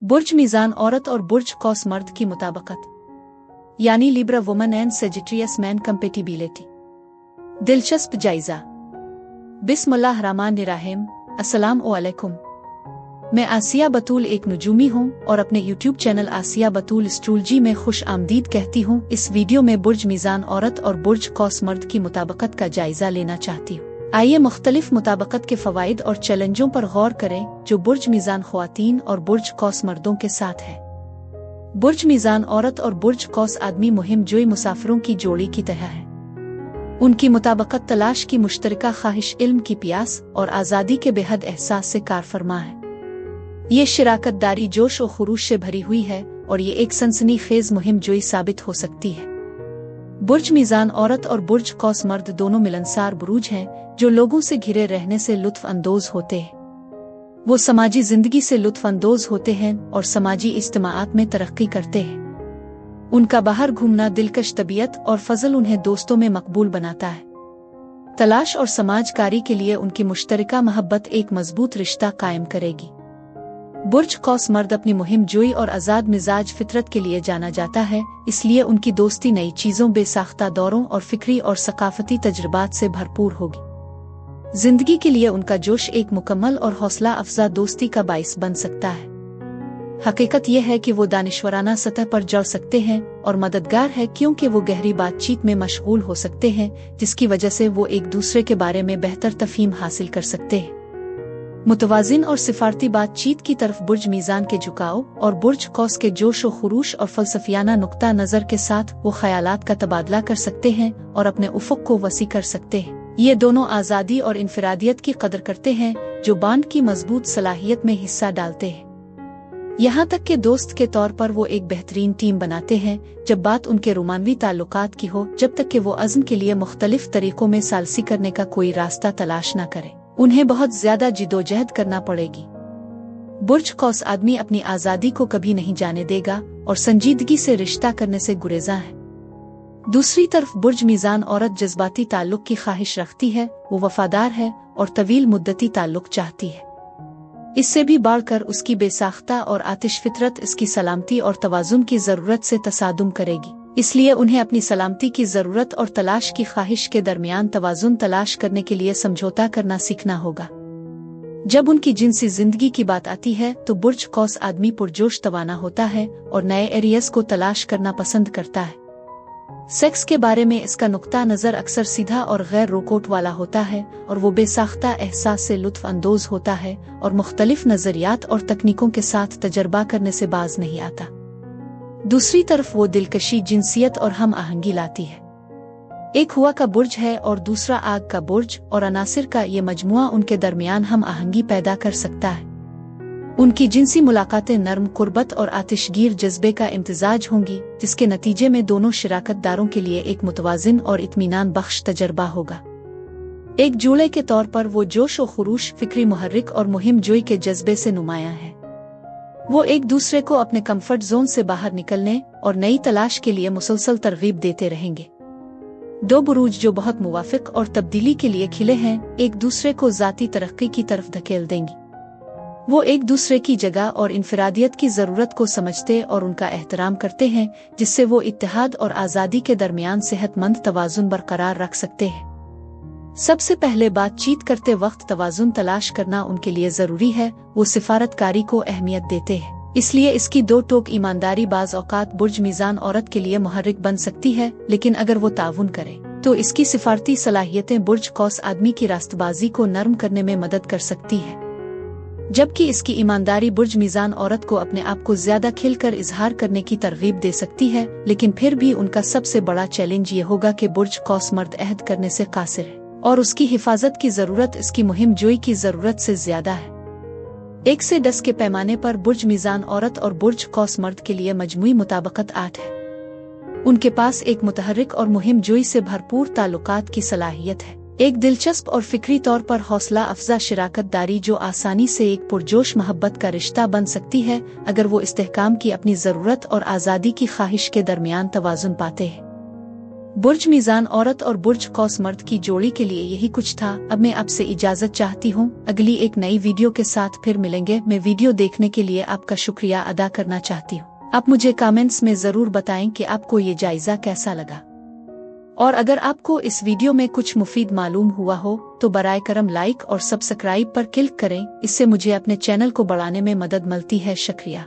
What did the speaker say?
बुर्ज मीज़ान औरत और बुर्ज कौस मर्द की मुताबिकत, यानी Libra woman and Sagittarius man compatibility. दिलचस्प जायजा। बिस्मिल्लाहिर्रहमानिर्रहीम। अस्सलाम वालेकुम। मैं आसिया बतूल एक नुजूमी हूँ और अपने यूट्यूब चैनल आसिया बतूल एस्ट्रोलॉजी में खुश आमदीद कहती हूँ। इस वीडियो में बुर्ज मीज़ान औरत और बुर्ज कौस मर्द की मुताबिकत का जायजा लेना चाहती हूँ। आइए मुख्तलिफ मुताबिकत के फ़वाइद और चैलेंजों पर गौर करें जो बुर्ज मीज़ान ख्वातीन और बुर्ज कौस मर्दों के साथ है। बुर्ज मीज़ान औरत और बुर्ज कौस आदमी मुहिम जोई मुसाफिरों की जोड़ी की तरह है। उनकी मुताबिकत तलाश की मुश्तरका ख्वाहिश, इल्म की प्यास और आज़ादी के बेहद एहसास से कारफरमा है। ये शराकत दारी जोश और खुरूश से भरी हुई है और ये एक सनसनीखेज मुहिम जोई साबित हो सकती है। बुर्ज मीज़ान औरत और बुर्ज कौस मर्द दोनों मिलनसार बुरूज हैं जो लोगों से घिरे रहने से लुत्फ अंदोज होते हैं। वो समाजी जिंदगी से लुत्फ अंदोज होते हैं और समाजी इज्तिमाआत में तरक्की करते हैं। उनका बाहर घूमना, दिलकश तबीयत और फजल उन्हें दोस्तों में मकबूल बनाता है। तलाश और समाजकारी के लिए उनकी मुश्तरका मोहब्बत एक मजबूत रिश्ता कायम करेगी। बुर्ज कौस मर्द अपनी मुहिम जोई और आज़ाद मिजाज फितरत के लिए जाना जाता है, इसलिए उनकी दोस्ती नई चीज़ों, बेसाख्ता दौरों और फिक्री और सकाफती तजुर्बात से भरपूर होगी। जिंदगी के लिए उनका जोश एक मुकम्मल और हौसला अफजा दोस्ती का बाइस बन सकता है। हकीकत यह है कि वो दानिश्वराना सतह पर जुड़ सकते हैं और मददगार है, क्योंकि वो गहरी बातचीत में मशगूल हो सकते हैं, जिसकी वजह से वो एक दूसरे के बारे में बेहतर तफहीम हासिल कर सकते हैं। मुतवाजिन और सिफारती बातचीत की तरफ बुर्ज मीज़ान के झुकाव और बुर्ज कौस के जोश व खुरूश और फलसफियाना नुक्ता नज़र के साथ वो ख्यालात का तबादला कर सकते हैं और अपने उफ़ुक़ को वसी कर सकते हैं। ये दोनों आज़ादी और इनफरादियत की कदर करते हैं, जो बांड की मजबूत सलाहियत में हिस्सा डालते हैं। यहाँ तक कि दोस्त के तौर पर वो एक बेहतरीन टीम बनाते हैं जब बात उनके रोमानवी ताल्लुकात की हो, जब तक कि वो अज़्म के लिए मुख्तलिफ तरीकों में सालसी करने का कोई रास्ता तलाश न करे। उन्हें बहुत ज्यादा जिदोजहद करना पड़ेगी। बुर्ज कौस आदमी अपनी आज़ादी को कभी नहीं जाने देगा और संजीदगी से रिश्ता करने से गुरेजा है। दूसरी तरफ बुर्ज मीज़ान औरत जज्बाती ताल्लुक की ख्वाहिश रखती है, वो वफादार है और तवील मुद्दती ताल्लुक चाहती है। इससे भी बढ़कर उसकी बेसाख्ता और आतिश फितरत इसकी सलामती और तवाज़ुन की ज़रूरत से तसादुम करेगी। इसलिए उन्हें अपनी सलामती की ज़रूरत और तलाश की ख्वाहिश के दरमियान तवाज़ुन तलाश करने के लिए समझौता करना सीखना होगा। जब उनकी जिनसी जिंदगी की बात आती है तो बुर्ज कौस आदमी पुरजोश तवाना होता है और नए एरियाज को तलाश करना पसंद करता है। सेक्स के बारे में इसका नुक्ता नज़र अक्सर सीधा और गैर रोकोट वाला होता है और वो बेसाख्ता एहसास से लुत्फ अंदोज होता है और मुख्तलिफ नज़रियात और तकनीकों के साथ तजर्बा करने से बाज नहीं आता। दूसरी तरफ वो दिलकशी, जिनसियत और हम आहंगी लाती है। एक हुआ का बुर्ज है और दूसरा आग का बुर्ज, और अनासिर का ये मजमुआ उनके दरमियान हम आहंगी पैदा कर सकता है। उनकी जिनसी मुलाकातें नर्म, कुर्बत और आतिशगीर जज्बे का इम्तिजाज होंगी, जिसके नतीजे में दोनों शिराकतदारों के लिए एक मुतवाजिन और इत्मीनान बख्श तजर्बा होगा। एक जूड़े के तौर पर वो जोश व खुरूश, फिक्री मुहर्रिक और मुहिम जोई के जज्बे से नुमायां है। वो एक दूसरे को अपने कंफर्ट जोन से बाहर निकलने और नई तलाश के लिए मुसलसल तरगीब देते रहेंगे। दो बुरूज जो बहुत मुवाफिक और तब्दीली के लिए खिले हैं, एक दूसरे को ज़ाती तरक्की की तरफ धकेल देंगी। वो एक दूसरे की जगह और इनफरादियत की ज़रूरत को समझते और उनका एहतराम करते हैं, जिससे वो इत्तेहाद और आज़ादी के दरमियान सेहतमंद तवाज़ुन बरकरार रख सकते हैं। सबसे पहले बातचीत करते वक्त तवाज़ुन तलाश करना उनके लिए ज़रूरी है। वो सिफारतकारी को अहमियत देते हैं, इसलिए इसकी दो टोक ईमानदारी बाज़ औक़ात बुर्ज मीज़ान औरत के लिए मुहर्रिक बन सकती है, लेकिन अगर वो ताउन करे तो इसकी सिफारती सलाहियतें बुर्ज कौस आदमी की रास्तबाजी को नरम करने में मदद कर सकती है, जबकि इसकी ईमानदारी बुर्ज मीज़ान औरत को अपने आप को ज्यादा खिलकर इजहार करने की तरगीब दे सकती है। लेकिन फिर भी उनका सबसे बड़ा चैलेंज ये होगा कि बुर्ज कौस मर्द अहद करने से कासिर है और उसकी हिफाजत की जरूरत इसकी मुहिम जोई की जरूरत से ज्यादा है। 1 से 10 के पैमाने पर बुर्ज मीज़ान औरत और बुर्ज कौस मर्द के लिए मजमुई मुताबिकत 8 है। उनके पास एक मुतहर्रिक और मुहिम जोई से भरपूर ताल्लुकात की सलाहियत है, एक दिलचस्प और फिक्री तौर पर हौसला अफजा शिराकत दारी जो आसानी से एक पुरजोश मोहब्बत का रिश्ता बन सकती है, अगर वो इस्तेहकाम की अपनी ज़रूरत और आज़ादी की ख्वाहिश के दरमियान तवाज़ुन पाते हैं। बुर्ज मीज़ान औरत और बुर्ज कौस मर्द की जोड़ी के लिए यही कुछ था। अब मैं आपसे इजाजत चाहती हूँ। अगली एक नई वीडियो के साथ फिर मिलेंगे। मैं वीडियो देखने के लिए आपका शुक्रिया अदा करना चाहती हूँ। आप मुझे कमेंट्स में जरूर बताएं कि आपको ये जायजा कैसा लगा, और अगर आपको इस वीडियो में कुछ मुफीद मालूम हुआ हो तो बराए करम लाइक और सब्सक्राइब पर क्लिक करें। इससे मुझे अपने चैनल को बढ़ाने में मदद मिलती है। शुक्रिया।